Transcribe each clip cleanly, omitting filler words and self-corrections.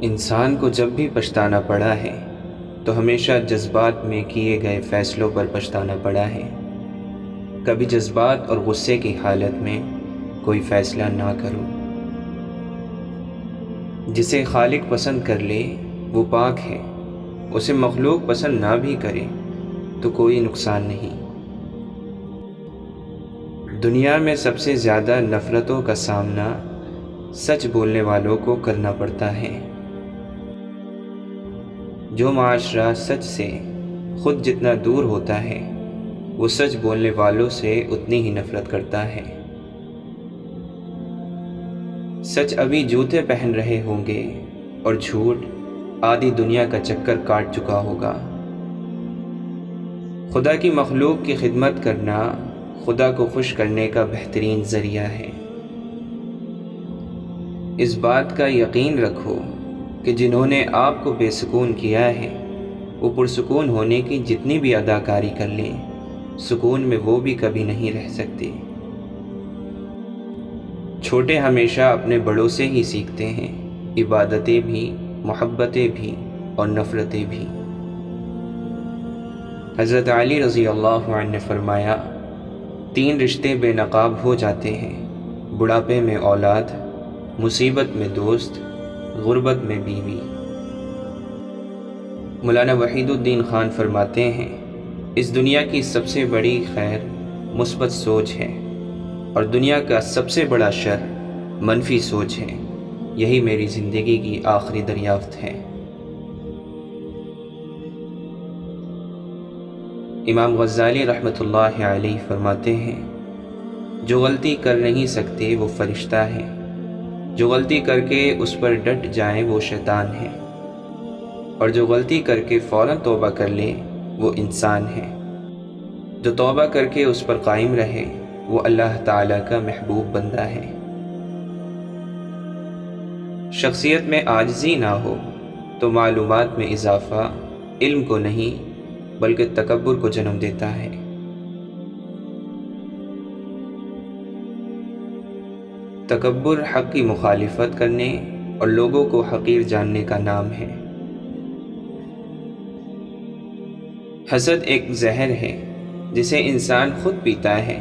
انسان کو جب بھی پچھتانا پڑا ہے تو ہمیشہ جذبات میں کیے گئے فیصلوں پر پچھتانا پڑا ہے۔ کبھی جذبات اور غصے کی حالت میں کوئی فیصلہ نہ کرو۔ جسے خالق پسند کر لے وہ پاک ہے، اسے مخلوق پسند نہ بھی کرے تو کوئی نقصان نہیں۔ دنیا میں سب سے زیادہ نفرتوں کا سامنا سچ بولنے والوں کو کرنا پڑتا ہے۔ جو معاشرہ سچ سے خود جتنا دور ہوتا ہے وہ سچ بولنے والوں سے اتنی ہی نفرت کرتا ہے۔ سچ ابھی جوتے پہن رہے ہوں گے اور جھوٹ آدھی دنیا کا چکر کاٹ چکا ہوگا۔ خدا کی مخلوق کی خدمت کرنا خدا کو خوش کرنے کا بہترین ذریعہ ہے۔ اس بات کا یقین رکھو کہ جنہوں نے آپ کو بے سکون کیا ہے وہ پرسکون ہونے کی جتنی بھی اداکاری کر لیں، سکون میں وہ بھی کبھی نہیں رہ سکتے۔ چھوٹے ہمیشہ اپنے بڑوں سے ہی سیکھتے ہیں، عبادتیں بھی، محبتیں بھی اور نفرتیں بھی۔ حضرت علی رضی اللہ عنہ نے فرمایا، 3 رشتے بے نقاب ہو جاتے ہیں: بڑھاپے میں اولاد، مصیبت میں دوست، غربت میں بیوی۔ مولانا وحید الدین خان فرماتے ہیں، اس دنیا کی سب سے بڑی خیر مثبت سوچ ہے اور دنیا کا سب سے بڑا شر منفی سوچ ہے۔ یہی میری زندگی کی آخری دریافت ہے۔ امام غزالی رحمۃ اللہ علیہ فرماتے ہیں، جو غلطی کر نہیں سکتے وہ فرشتہ ہے، جو غلطی کر کے اس پر ڈٹ جائیں وہ شیطان ہے، اور جو غلطی کر کے فوراً توبہ کر لے وہ انسان ہے۔ جو توبہ کر کے اس پر قائم رہے وہ اللہ تعالیٰ کا محبوب بندہ ہے۔ شخصیت میں عاجزی نہ ہو تو معلومات میں اضافہ علم کو نہیں بلکہ تکبر کو جنم دیتا ہے۔ تکبر حق کی مخالفت کرنے اور لوگوں کو حقیر جاننے کا نام ہے۔ حسد ایک زہر ہے جسے انسان خود پیتا ہے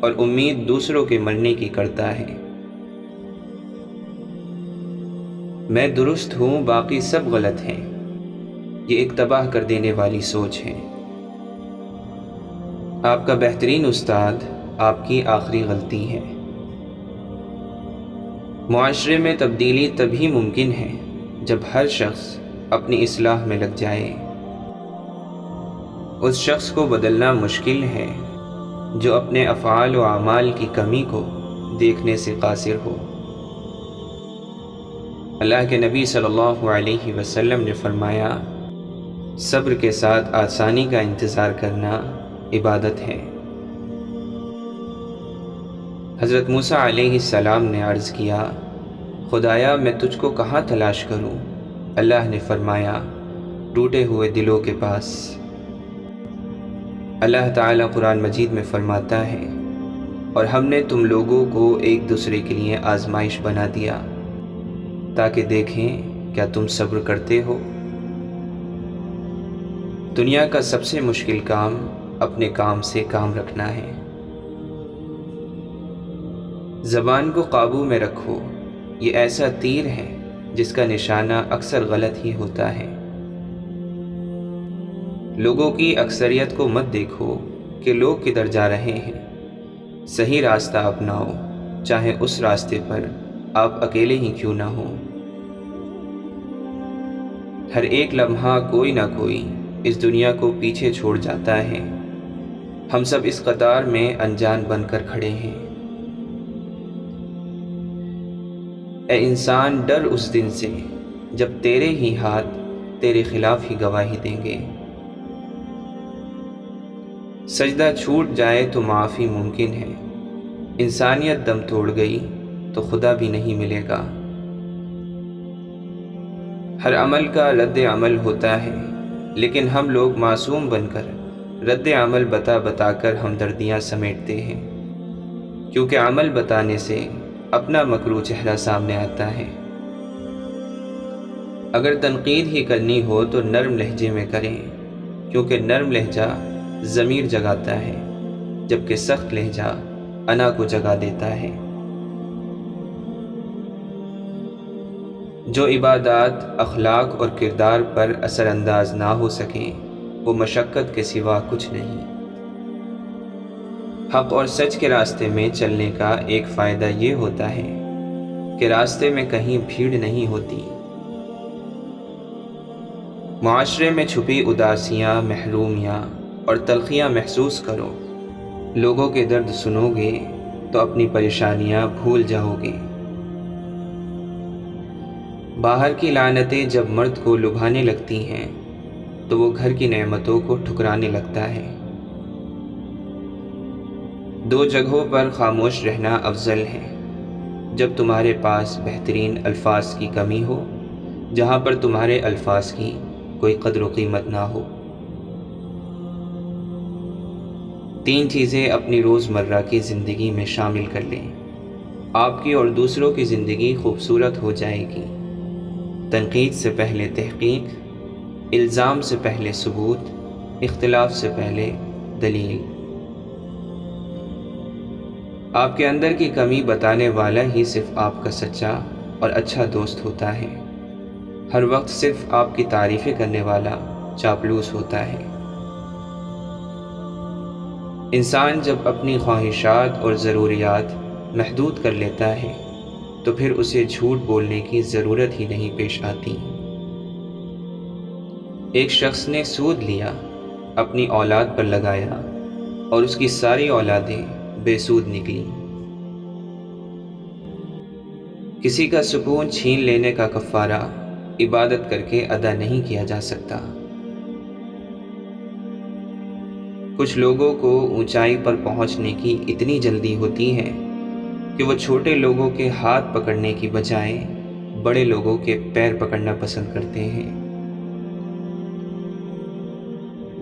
اور امید دوسروں کے مرنے کی کرتا ہے۔ میں درست ہوں باقی سب غلط ہیں، یہ ایک تباہ کر دینے والی سوچ ہے۔ آپ کا بہترین استاد آپ کی آخری غلطی ہے۔ معاشرے میں تبدیلی تبھی ممکن ہے جب ہر شخص اپنی اصلاح میں لگ جائے۔ اس شخص کو بدلنا مشکل ہے جو اپنے افعال و اعمال کی کمی کو دیکھنے سے قاصر ہو۔ اللہ کے نبی صلی اللہ علیہ وسلم نے فرمایا، صبر کے ساتھ آسانی کا انتظار کرنا عبادت ہے۔ حضرت موسیٰ علیہ السلام نے عرض کیا، خدایا میں تجھ کو کہاں تلاش کروں؟ اللہ نے فرمایا، ٹوٹے ہوئے دلوں کے پاس۔ اللہ تعالیٰ قرآن مجید میں فرماتا ہے، اور ہم نے تم لوگوں کو ایک دوسرے کے لیے آزمائش بنا دیا تاکہ دیکھیں کیا تم صبر کرتے ہو۔ دنیا کا سب سے مشکل کام اپنے کام سے کام رکھنا ہے۔ زبان کو قابو میں رکھو، یہ ایسا تیر ہے جس کا نشانہ اکثر غلط ہی ہوتا ہے۔ لوگوں کی اکثریت کو مت دیکھو کہ لوگ کدھر جا رہے ہیں، صحیح راستہ اپناؤ، چاہے اس راستے پر آپ اکیلے ہی کیوں نہ ہوں۔ ہر ایک لمحہ کوئی نہ کوئی اس دنیا کو پیچھے چھوڑ جاتا ہے، ہم سب اس قطار میں انجان بن کر کھڑے ہیں۔ اے انسان، ڈر اس دن سے جب تیرے ہی ہاتھ تیرے خلاف ہی گواہی دیں گے۔ سجدہ چھوٹ جائے تو معافی ممکن ہے، انسانیت دم توڑ گئی تو خدا بھی نہیں ملے گا۔ ہر عمل کا رد عمل ہوتا ہے، لیکن ہم لوگ معصوم بن کر رد عمل بتا بتا کر ہمدردیاں سمیٹتے ہیں، کیونکہ عمل بتانے سے اپنا مکروہ چہرہ سامنے آتا ہے۔ اگر تنقید ہی کرنی ہو تو نرم لہجے میں کریں، کیونکہ نرم لہجہ ضمیر جگاتا ہے، جبکہ سخت لہجہ انا کو جگا دیتا ہے۔ جو عبادات اخلاق اور کردار پر اثر انداز نہ ہو سکیں وہ مشقت کے سوا کچھ نہیں۔ حق اور سچ کے راستے میں چلنے کا ایک فائدہ یہ ہوتا ہے کہ راستے میں کہیں بھیڑ نہیں ہوتی۔ معاشرے میں چھپی اداسیاں، محرومیاں اور تلخیاں محسوس کرو۔ لوگوں کے درد سنو گے تو اپنی پریشانیاں بھول جاؤ گے۔ باہر کی لعنتیں جب مرد کو لبھانے لگتی ہیں تو وہ گھر کی نعمتوں کو ٹھکرانے لگتا ہے۔ دو جگہوں پر خاموش رہنا افضل ہے، جب تمہارے پاس بہترین الفاظ کی کمی ہو، جہاں پر تمہارے الفاظ کی کوئی قدر و قیمت نہ ہو۔ 3 چیزیں اپنی روزمرہ کی زندگی میں شامل کر لیں، آپ کی اور دوسروں کی زندگی خوبصورت ہو جائے گی۔ تنقید سے پہلے تحقیق، الزام سے پہلے ثبوت، اختلاف سے پہلے دلیل۔ آپ کے اندر کی کمی بتانے والا ہی صرف آپ کا سچا اور اچھا دوست ہوتا ہے۔ ہر وقت صرف آپ کی تعریفیں کرنے والا چاپلوس ہوتا ہے۔ انسان جب اپنی خواہشات اور ضروریات محدود کر لیتا ہے تو پھر اسے جھوٹ بولنے کی ضرورت ہی نہیں پیش آتی۔ ایک شخص نے سود لیا، اپنی اولاد پر لگایا اور اس کی ساری اولادیں بے سود نکلیں۔ کسی کا سکون چھین لینے کا کفارہ عبادت کر کے ادا نہیں کیا جا سکتا۔ کچھ لوگوں کو اونچائی پر پہنچنے کی اتنی جلدی ہوتی ہے کہ وہ چھوٹے لوگوں کے ہاتھ پکڑنے کی بجائے بڑے لوگوں کے پیر پکڑنا پسند کرتے ہیں۔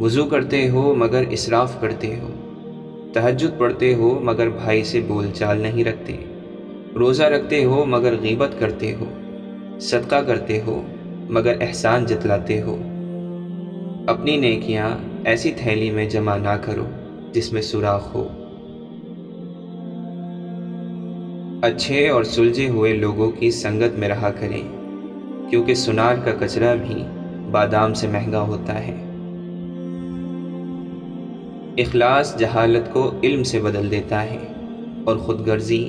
وضو کرتے ہو مگر اسراف کرتے ہو، تہجد پڑھتے ہو مگر بھائی سے بول چال نہیں رکھتے، روزہ رکھتے ہو مگر غیبت کرتے ہو، صدقہ کرتے ہو مگر احسان جتلاتے ہو۔ اپنی نیکیاں ایسی تھیلی میں جمع نہ کرو جس میں سوراخ ہو۔ اچھے اور سلجھے ہوئے لوگوں کی سنگت میں رہا کریں، کیونکہ سنار کا کچرا بھی بادام سے مہنگا ہوتا ہے۔ اخلاص جہالت کو علم سے بدل دیتا ہے اور خود غرضی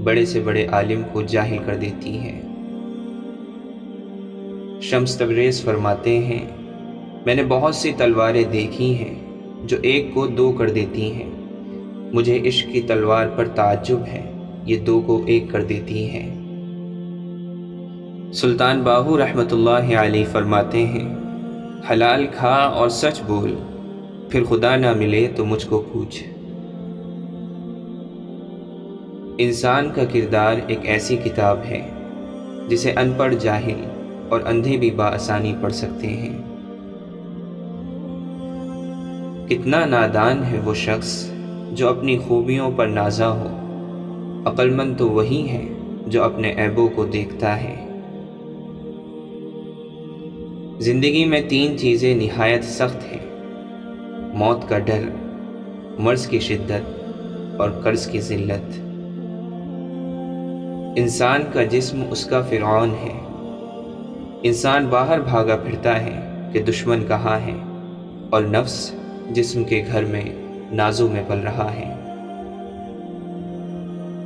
بڑے سے بڑے عالم کو جاہل کر دیتی ہے۔ شمس تبریز فرماتے ہیں، میں نے بہت سی تلواریں دیکھی ہیں جو ایک کو 2 کر دیتی ہیں، مجھے عشق کی تلوار پر تعجب ہے، یہ 2 کو 1 کر دیتی ہے۔ سلطان باہو رحمۃ اللہ علیہ فرماتے ہیں، حلال کھا اور سچ بول، پھر خدا نہ ملے تو مجھ کو پوچھ۔ انسان کا کردار ایک ایسی کتاب ہے جسے ان پڑھ جاہل اور اندھے بھی بآسانی پڑھ سکتے ہیں۔ کتنا نادان ہے وہ شخص جو اپنی خوبیوں پر نازا ہو، عقل مند تو وہی ہے جو اپنے عیبوں کو دیکھتا ہے۔ زندگی میں 3 چیزیں نہایت سخت ہیں: موت کا ڈر، مرض کی شدت اور قرض کی ذلت۔ انسان کا جسم اس کا فرعون ہے۔ انسان باہر بھاگا پھرتا ہے کہ دشمن کہاں ہے، اور نفس جسم کے گھر میں نازوں میں پل رہا ہے۔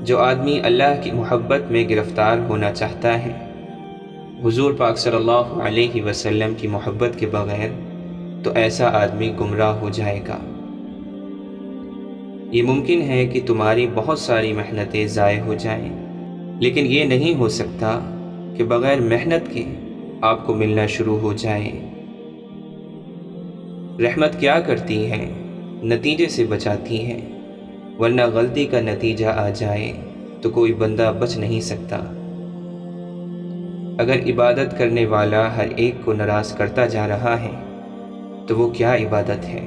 جو آدمی اللہ کی محبت میں گرفتار ہونا چاہتا ہے، حضور پاک صلی اللہ علیہ وسلم کی محبت کے بغیر، تو ایسا آدمی گمراہ ہو جائے گا۔ یہ ممکن ہے کہ تمہاری بہت ساری محنتیں ضائع ہو جائیں، لیکن یہ نہیں ہو سکتا کہ بغیر محنت کے آپ کو ملنا شروع ہو جائے۔ رحمت کیا کرتی ہے؟ نتیجے سے بچاتی ہے، ورنہ غلطی کا نتیجہ آ جائے تو کوئی بندہ بچ نہیں سکتا۔ اگر عبادت کرنے والا ہر ایک کو ناراض کرتا جا رہا ہے تو وہ کیا عبادت ہے؟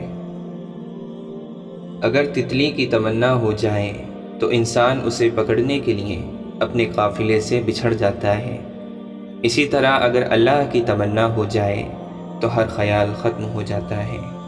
اگر تتلی کی تمنا ہو جائے تو انسان اسے پکڑنے کے لیے اپنے قافلے سے بچھڑ جاتا ہے۔ اسی طرح اگر اللہ کی تمنا ہو جائے تو ہر خیال ختم ہو جاتا ہے۔